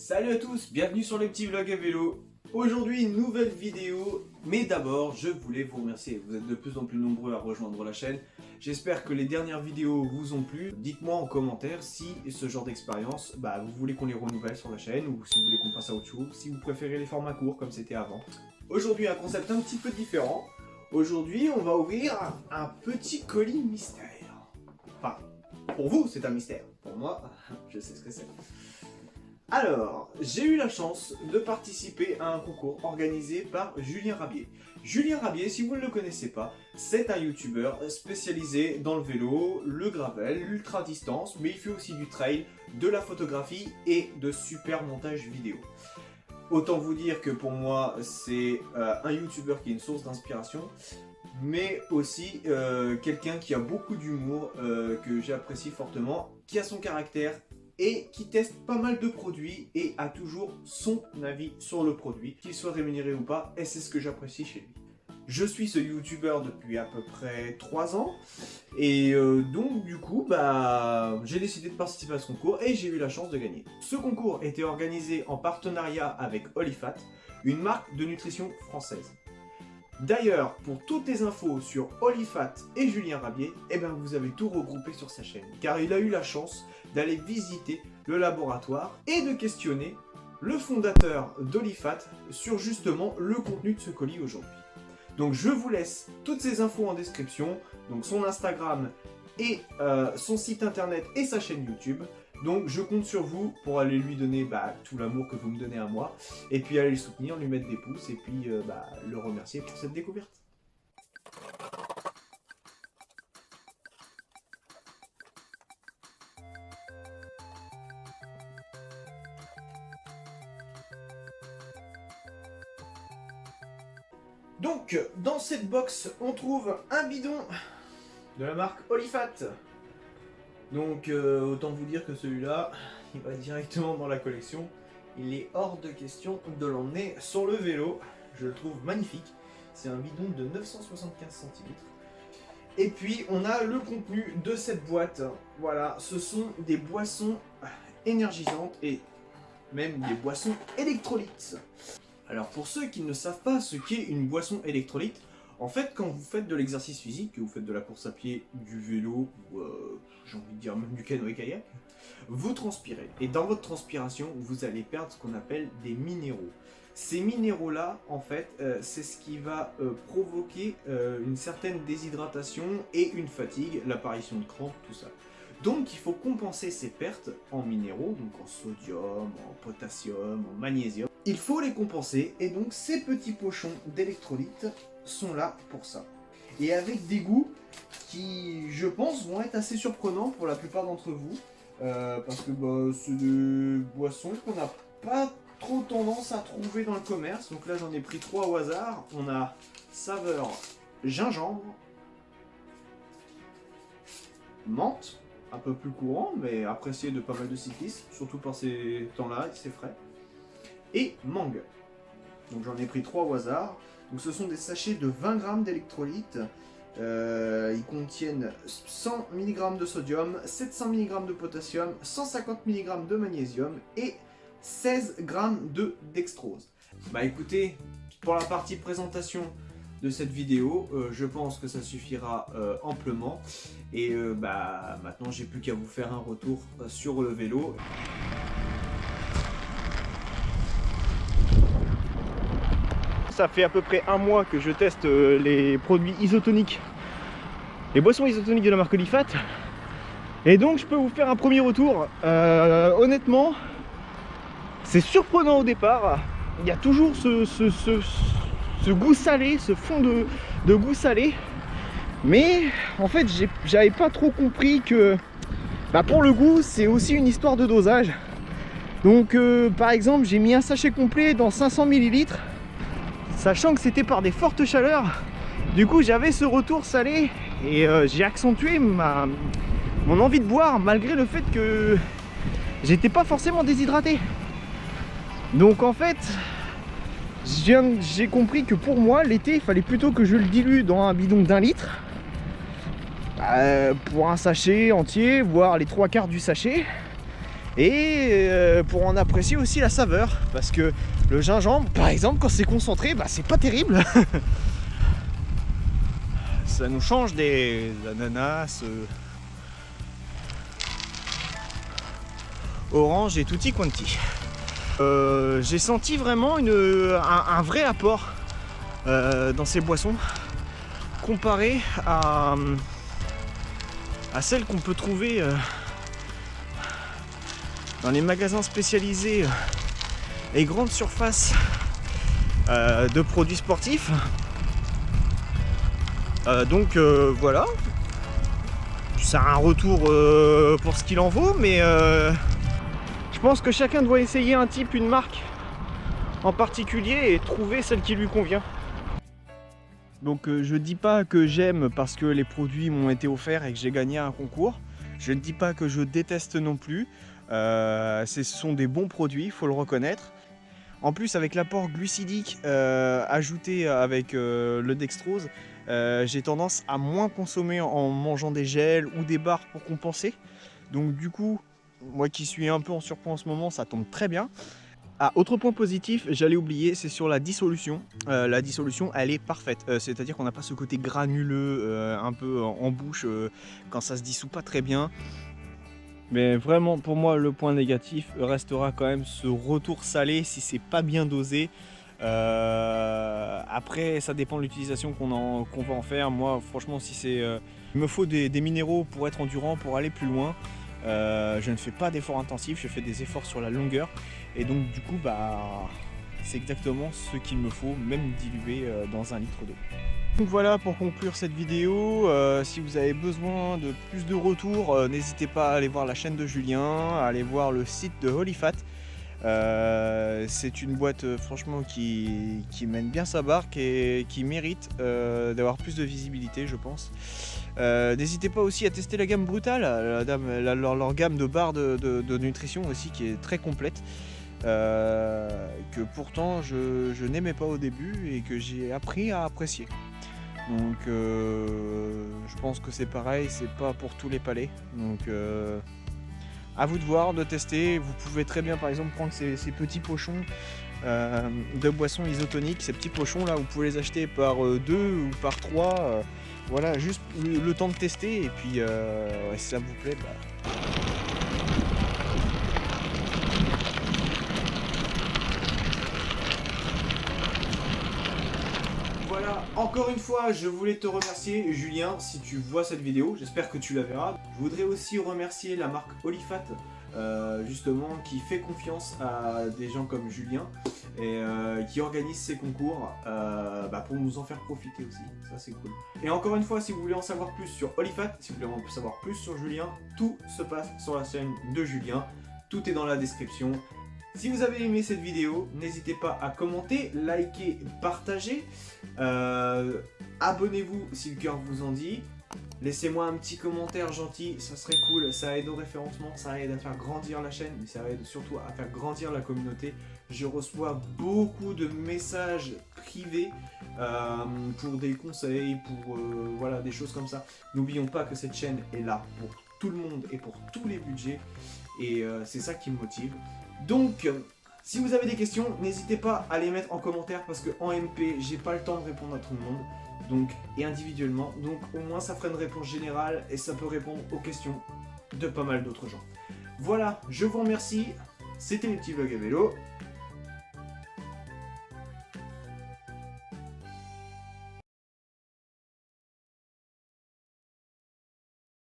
Salut à tous, bienvenue sur le petit vlog à vélo. Aujourd'hui une nouvelle vidéo, mais d'abord je voulais vous remercier. Vous êtes de plus en plus nombreux à rejoindre la chaîne. J'espère que les dernières vidéos vous ont plu. Dites-moi en commentaire si ce genre d'expérience, vous voulez qu'on les renouvelle sur la chaîne ou si vous voulez qu'on passe à autre chose, si vous préférez les formats courts comme c'était avant. Aujourd'hui un concept un petit peu différent. Aujourd'hui on va ouvrir un petit colis mystère. Enfin, pour vous c'est un mystère. Pour moi, je sais ce que c'est. Alors, j'ai eu la chance de participer à un concours organisé par Julien Rabier. Julien Rabier, si vous ne le connaissez pas, c'est un youtubeur spécialisé dans le vélo, le gravel, l'ultra distance, mais il fait aussi du trail, de la photographie et de super montage vidéo. Autant vous dire que pour moi, c'est un youtubeur qui est une source d'inspiration, mais aussi quelqu'un qui a beaucoup d'humour, que j'apprécie fortement, qui a son caractère, et qui teste pas mal de produits et a toujours son avis sur le produit, qu'il soit rémunéré ou pas, et c'est ce que j'apprécie chez lui. Je suis ce youtubeur depuis à peu près 3 ans, et donc du coup, j'ai décidé de participer à ce concours et j'ai eu la chance de gagner. Ce concours était organisé en partenariat avec Olifat, une marque de nutrition française. D'ailleurs, pour toutes les infos sur Olifat et Julien Rabier, vous avez tout regroupé sur sa chaîne, car il a eu la chance d'aller visiter le laboratoire et de questionner le fondateur d'Olifat sur justement le contenu de ce colis aujourd'hui. Donc je vous laisse toutes ces infos en description, donc son Instagram et son site internet et sa chaîne YouTube. Donc je compte sur vous pour aller lui donner tout l'amour que vous me donnez à moi, et puis aller le soutenir, lui mettre des pouces, et puis le remercier pour cette découverte. Donc, dans cette box, on trouve un bidon de la marque Olifat. Donc, autant vous dire que celui-là, il va directement dans la collection. Il est hors de question de l'emmener sur le vélo. Je le trouve magnifique. C'est un bidon de 975 centilitres. Et puis, on a le contenu de cette boîte. Voilà, ce sont des boissons énergisantes et même des boissons électrolytes. Alors pour ceux qui ne savent pas ce qu'est une boisson électrolyte, en fait quand vous faites de l'exercice physique, que vous faites de la course à pied, du vélo, ou j'ai envie de dire même du canoë-kayak, vous transpirez. Et dans votre transpiration, vous allez perdre ce qu'on appelle des minéraux. Ces minéraux-là, en fait, c'est ce qui va provoquer une certaine déshydratation et une fatigue, l'apparition de crampes, tout ça. Donc il faut compenser ces pertes en minéraux, donc en sodium, en potassium, en magnésium. Il faut les compenser, et donc ces petits pochons d'électrolytes sont là pour ça. Et avec des goûts qui, je pense, vont être assez surprenants pour la plupart d'entre vous, parce que c'est des boissons qu'on n'a pas trop tendance à trouver dans le commerce. Donc là j'en ai pris 3 au hasard. On a saveur gingembre, menthe, un peu plus courant, mais apprécié de pas mal de cyclistes, surtout par ces temps-là, c'est frais, et mangue. Donc j'en ai pris 3 au hasard. Donc ce sont des sachets de 20 grammes d'électrolytes. Ils contiennent 100 mg de sodium, 700 mg de potassium, 150 mg de magnésium et 16 g de dextrose. Écoutez, pour la partie présentation de cette vidéo, je pense que ça suffira amplement. Et maintenant j'ai plus qu'à vous faire un retour sur le vélo. Ça fait à peu près un mois que je teste les produits isotoniques, les boissons isotoniques de la marque Olifat. Et donc je peux vous faire un premier retour. Honnêtement, c'est surprenant au départ. Il y a toujours ce goût salé, ce fond de goût salé. Mais en fait, j'avais pas trop compris que pour le goût, c'est aussi une histoire de dosage. Donc par exemple, j'ai mis un sachet complet dans 500 ml, sachant que c'était par des fortes chaleurs. Du coup, j'avais ce retour salé et j'ai accentué mon envie de boire malgré le fait que j'étais pas forcément déshydraté. Donc en fait, j'ai compris que pour moi, l'été, il fallait plutôt que je le dilue dans un bidon d'1 litre. Pour un sachet entier, voire les 3/4 du sachet. et pour en apprécier aussi la saveur, parce que le gingembre par exemple quand c'est concentré, bah c'est pas terrible. Ça nous change des ananas, orange et tutti quanti. J'ai senti vraiment un vrai apport dans ces boissons comparé à celles qu'on peut trouver dans les magasins spécialisés et grandes surfaces de produits sportifs. Donc voilà, ça a un retour pour ce qu'il en vaut, mais je pense que chacun doit essayer un type, une marque en particulier et trouver celle qui lui convient. Donc je dis pas que j'aime parce que les produits m'ont été offerts et que j'ai gagné un concours. Je ne dis pas que je déteste non plus. Ce sont des bons produits, il faut le reconnaître. En plus, avec l'apport glucidique ajouté avec le dextrose, j'ai tendance à moins consommer en mangeant des gels ou des barres pour compenser. Donc du coup, moi qui suis un peu en surpoids en ce moment, ça tombe très bien. Ah, autre point positif, j'allais oublier, c'est sur la dissolution. La dissolution, elle est parfaite. C'est-à-dire qu'on n'a pas ce côté granuleux, un peu en bouche, quand ça se dissout pas très bien. Mais vraiment, pour moi, le point négatif restera quand même ce retour salé si c'est pas bien dosé. Après, ça dépend de l'utilisation qu'on va en faire. Moi, franchement, si c'est, il me faut des minéraux pour être endurant, pour aller plus loin. Je ne fais pas d'efforts intensifs, je fais des efforts sur la longueur. Et donc, du coup, bah, c'est exactement ce qu'il me faut, même dilué dans 1 litre d'eau. Donc voilà pour conclure cette vidéo. Si vous avez besoin de plus de retours, n'hésitez pas à aller voir la chaîne de Julien, à aller voir le site de Holyfat. C'est une boîte franchement qui mène bien sa barque et qui mérite d'avoir plus de visibilité, je pense. N'hésitez pas aussi à tester la gamme Brutal, leur gamme de barres de nutrition aussi qui est très complète. Que pourtant je n'aimais pas au début et que j'ai appris à apprécier. Donc je pense que c'est pareil, c'est pas pour tous les palais. Donc à vous de voir, de tester. Vous pouvez très bien par exemple prendre ces petits pochons de boissons isotoniques. Ces petits pochons là, vous pouvez les acheter par 2 ou par 3. Voilà, juste le temps de tester et puis si ça vous plaît, bah... Voilà, encore une fois, je voulais te remercier, Julien, si tu vois cette vidéo, j'espère que tu la verras. Je voudrais aussi remercier la marque Holyfat, justement, qui fait confiance à des gens comme Julien et qui organise ces concours pour nous en faire profiter aussi, ça c'est cool. Et encore une fois, si vous voulez en savoir plus sur Holyfat, si vous voulez en savoir plus sur Julien, tout se passe sur la chaîne de Julien, tout est dans la description. Si vous avez aimé cette vidéo, n'hésitez pas à commenter, liker, partager. Abonnez-vous si le cœur vous en dit. Laissez-moi un petit commentaire gentil, ça serait cool. Ça aide au référencement, ça aide à faire grandir la chaîne, mais ça aide surtout à faire grandir la communauté. Je reçois beaucoup de messages privés pour des conseils, pour voilà, des choses comme ça. N'oublions pas que cette chaîne est là pour tout le monde et pour tous les budgets. Et c'est ça qui me motive. Donc, si vous avez des questions, n'hésitez pas à les mettre en commentaire parce qu'en MP, j'ai pas le temps de répondre à tout le monde. Donc, et individuellement. Donc, au moins, ça fera une réponse générale et ça peut répondre aux questions de pas mal d'autres gens. Voilà, je vous remercie. C'était les petits vlogs à vélo.